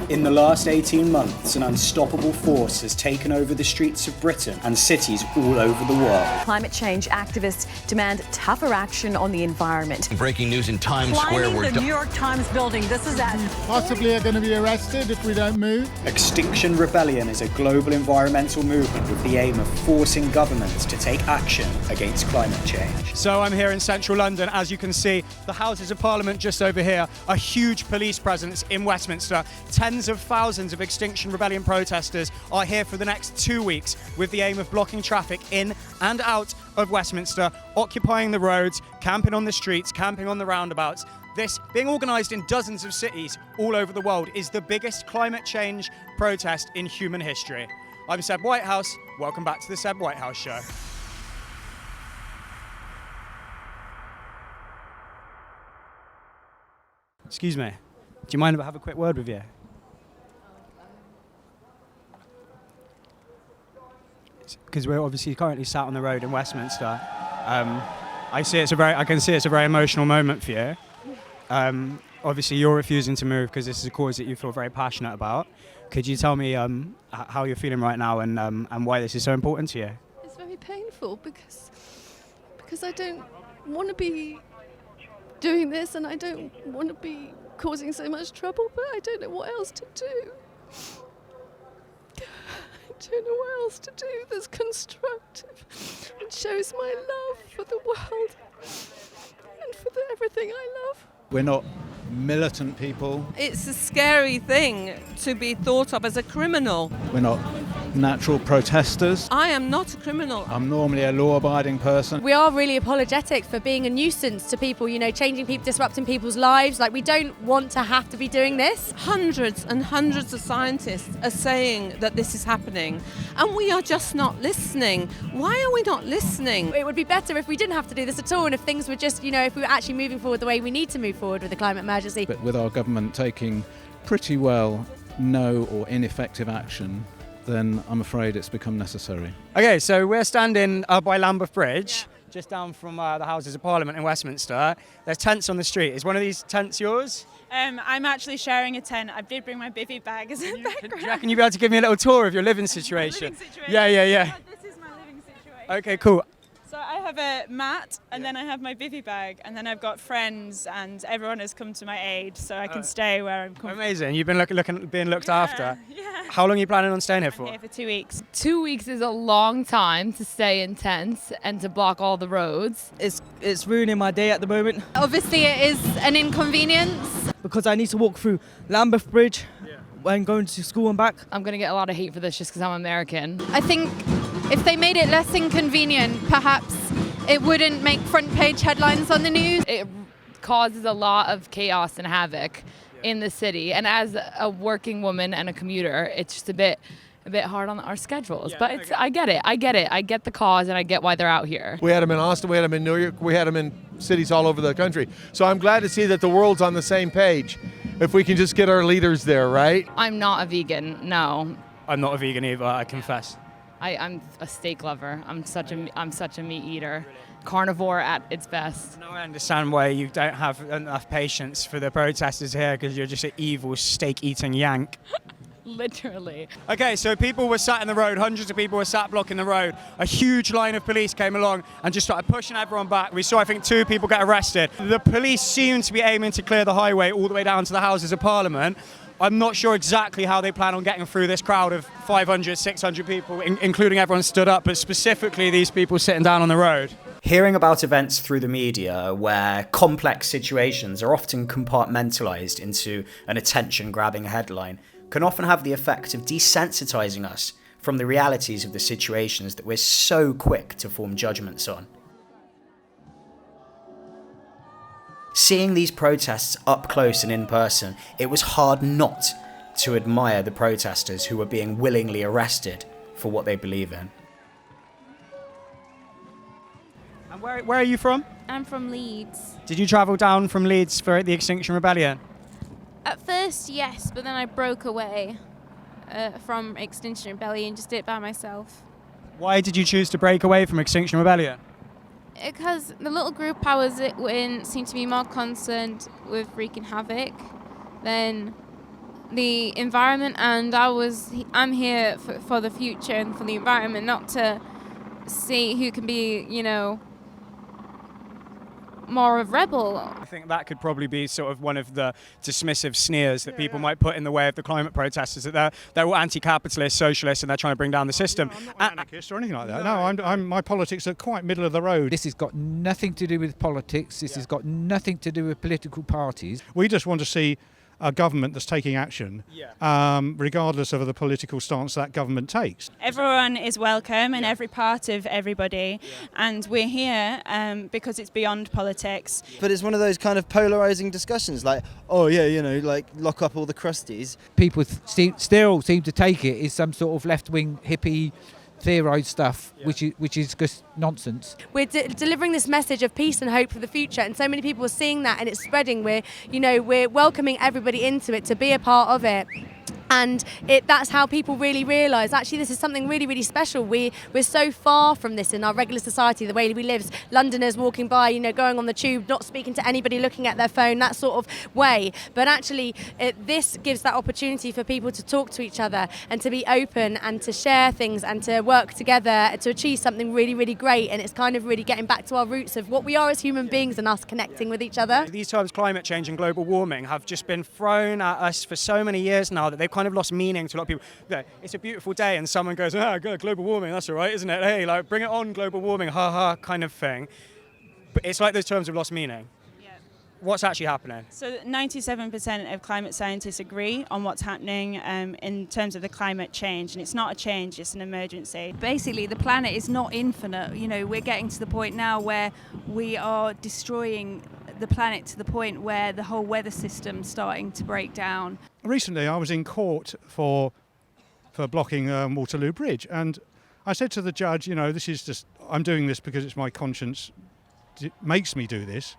In the last 18 months, an unstoppable force has taken over the streets of Britain and cities all over the world. Climate change activists demand tougher action on the environment. Breaking news in Times Square. Climbing the New York Times building. This is at... Possibly are going to be arrested if we don't move. Extinction Rebellion is a global environmental movement with the aim of forcing governments to take action against climate change. So I'm here in central London. As you can see, the Houses of Parliament just over here, a huge police presence in Westminster. Tens of thousands of Extinction Rebellion protesters are here for the next 2 weeks with the aim of blocking traffic in and out of Westminster, occupying the roads, camping on the streets, camping on the roundabouts. This, being organised in dozens of cities all over the world, is the biggest climate change protest in human history. I'm Seb Whitehouse. Welcome back to the Seb Whitehouse Show. Excuse me. Do you mind if I have a quick word with you? Because we're obviously currently sat on the road in Westminster. I can see it's a very emotional moment for you. Obviously, you're refusing to move because this is a cause that you feel very passionate about. Could you tell me how you're feeling right now and why this is so important to you? It's very painful because I don't want to be doing this and I don't want to be causing so much trouble, but I don't know what else to do. I don't know what else to do that's constructive and shows my love for the world and for everything I love. We're not militant people. It's a scary thing to be thought of as a criminal. We're not natural protesters. I am not a criminal. I'm normally a law-abiding person. We are really apologetic for being a nuisance to people, changing people, disrupting people's lives. Like, we don't want to have to be doing this. Hundreds and hundreds of scientists are saying that this is happening, and we are just not listening. Why are we not listening? It would be better if we didn't have to do this at all, and if things were just, if we were actually moving forward the way we need to move forward with the climate emergency. But with our government taking pretty well no or ineffective action, then I'm afraid it's become necessary. Okay, so we're standing by Lambeth Bridge, just down from the Houses of Parliament in Westminster. There's tents on the street. Is one of these tents yours? I'm actually sharing a tent. I did bring my bivvy bag as a background. Do you reckon you'd be able to give me a little tour of your living situation? Yeah. This is my living situation. Okay, cool. So I have a mat, and then I have my bivvy bag, and then I've got friends, and everyone has come to my aid, so I can stay where I'm comfortable. Amazing. You've been being looked after. Yeah. How long are you planning on staying here for? I'm here for 2 weeks. 2 weeks is a long time to stay in tents and to block all the roads. It's ruining my day at the moment. Obviously, it is an inconvenience. Because I need to walk through Lambeth Bridge when going to school and back. I'm going to get a lot of hate for this just because I'm American. I think if they made it less inconvenient, perhaps it wouldn't make front page headlines on the news. It causes a lot of chaos and havoc in the city. And as a working woman and a commuter, it's just a bit hard on our schedules. But I get it. I get the cause and I get why they're out here. We had them in Austin, we had them in New York, we had them in cities all over the country. So I'm glad to see that the world's on the same page. If we can just get our leaders there, right? I'm not a vegan, no. I'm not a vegan either, I confess. I'm a steak lover. I'm such a meat eater. Carnivore at its best. Now I understand why you don't have enough patience for the protesters here, because you're just an evil steak-eating yank. Literally. Okay, so people were sat in the road, hundreds of people were sat blocking the road. A huge line of police came along and just started pushing everyone back. We saw, I think, 2 people get arrested. The police seemed to be aiming to clear the highway all the way down to the Houses of Parliament. I'm not sure exactly how they plan on getting through this crowd of 500, 600 people, including everyone stood up, but specifically these people sitting down on the road. Hearing about events through the media where complex situations are often compartmentalised into an attention-grabbing headline can often have the effect of desensitising us from the realities of the situations that we're so quick to form judgments on. Seeing these protests up close and in person, it was hard not to admire the protesters who were being willingly arrested for what they believe in. And where are you from? I'm from Leeds. Did you travel down from Leeds for the Extinction Rebellion? At first, yes, but then I broke away from Extinction Rebellion, just did it by myself. Why did you choose to break away from Extinction Rebellion? Because the little group I was in seemed to be more concerned with wreaking havoc than the environment, and I'm here for the future and for the environment, not to see who can be, more of rebel. I think that could probably be sort of one of the dismissive sneers that people might put in the way of the climate protesters, that they're all anti-capitalist, socialists, and they're trying to bring down the system. I'm not an anarchist or anything like that. No, my politics are quite middle of the road. This has got nothing to do with politics. This has got nothing to do with political parties. We just want to see a government that's taking action, regardless of the political stance that government takes. Everyone is welcome and every part of everybody, and we're here because it's beyond politics. But it's one of those kind of polarising discussions, like, oh yeah, like lock up all the crusties. People still seem to take it as some sort of left-wing hippie theorised stuff, which is just nonsense. We're delivering this message of peace and hope for the future, and so many people are seeing that, and it's spreading. We're welcoming everybody into it to be a part of it. And that's how people really realise, actually, this is something really, really special. We're so far from this in our regular society, the way we live. Londoners walking by, going on the tube, not speaking to anybody, looking at their phone, that sort of way. But actually, this gives that opportunity for people to talk to each other and to be open and to share things and to work together to achieve something really, really great. And it's kind of really getting back to our roots of what we are as human beings and us connecting with each other. These terms, climate change and global warming, have just been thrown at us for so many years now that they've kind of lost meaning to a lot of people. It's a beautiful day and someone goes, global warming, that's all right, isn't it? Hey, like, bring it on, global warming, ha ha, kind of thing. But it's like those terms have lost meaning. Yeah. What's actually happening? So 97% of climate scientists agree on what's happening in terms of the climate change, and it's not a change, it's an emergency. Basically, the planet is not infinite. We're getting to the point now where we are destroying the planet to the point where the whole weather system's starting to break down. Recently, I was in court for blocking Waterloo Bridge, and I said to the judge, this is just, I'm doing this because it's my conscience makes me do this.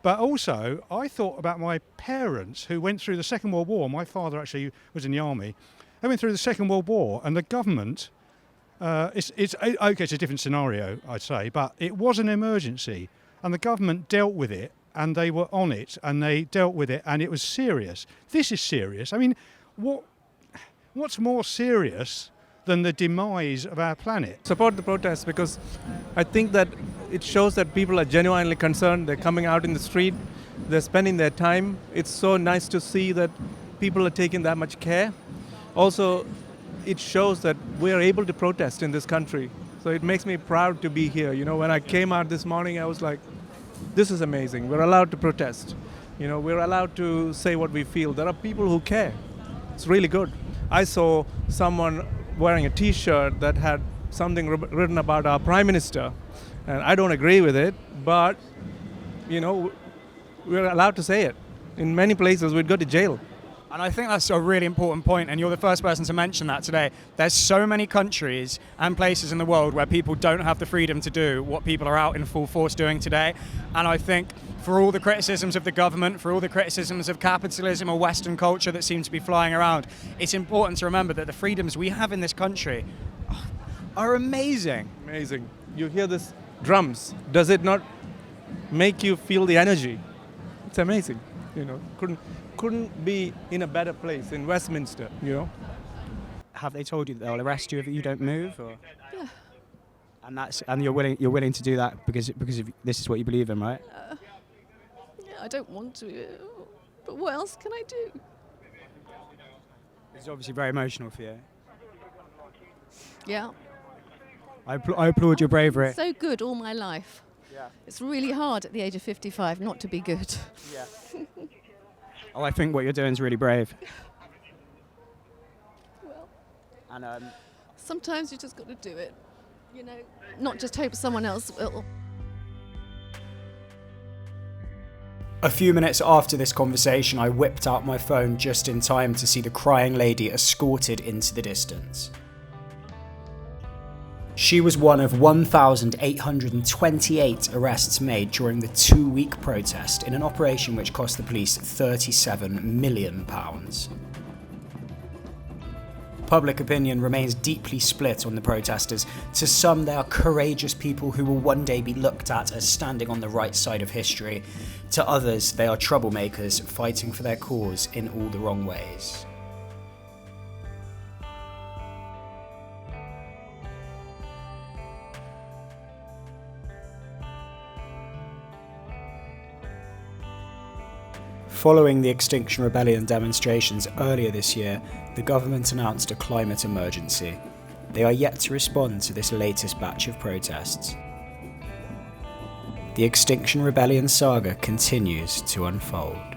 But also, I thought about my parents who went through the Second World War. My father actually was in the army. They went through the Second World War, and the government, it's a different scenario, I'd say, but it was an emergency, and the government dealt with it. And they were on it, and they dealt with it, and it was serious. This is serious. I mean, what's more serious than the demise of our planet? Support the protest because I think that it shows that people are genuinely concerned. They're coming out in the street. They're spending their time. It's so nice to see that people are taking that much care. Also, it shows that we are able to protest in this country. So it makes me proud to be here. When I came out this morning, I was like, this is amazing. We're allowed to protest. We're allowed to say what we feel. There are people who care. It's really good. I saw someone wearing a T-shirt that had something written about our Prime Minister. And I don't agree with it, but, we're allowed to say it. In many places, we'd go to jail. And I think that's a really important point, and you're the first person to mention that today. There's so many countries and places in the world where people don't have the freedom to do what people are out in full force doing today. And I think for all the criticisms of the government, for all the criticisms of capitalism or Western culture that seem to be flying around, it's important to remember that the freedoms we have in this country are amazing. Amazing. You hear this drums. Does it not make you feel the energy? It's amazing. Couldn't be in a better place in Westminster, Have they told you that they'll arrest you if you don't move? Or? Yeah. And you're willing to do that because this is what you believe in, right? I don't want to, but what else can I do? It's obviously very emotional for you. Yeah. I applaud your bravery. So good all my life. Yeah. It's really hard at the age of 55 not to be good. Yeah. Oh, I think what you're doing is really brave. Well, and sometimes you just got to do it, not just hope someone else will. A few minutes after this conversation, I whipped out my phone just in time to see the crying lady escorted into the distance. She was one of 1,828 arrests made during the 2-week protest in an operation which cost the police £37 million. Public opinion remains deeply split on the protesters. To some, they are courageous people who will one day be looked at as standing on the right side of history. To others, they are troublemakers fighting for their cause in all the wrong ways. Following the Extinction Rebellion demonstrations earlier this year, the government announced a climate emergency. They are yet to respond to this latest batch of protests. The Extinction Rebellion saga continues to unfold.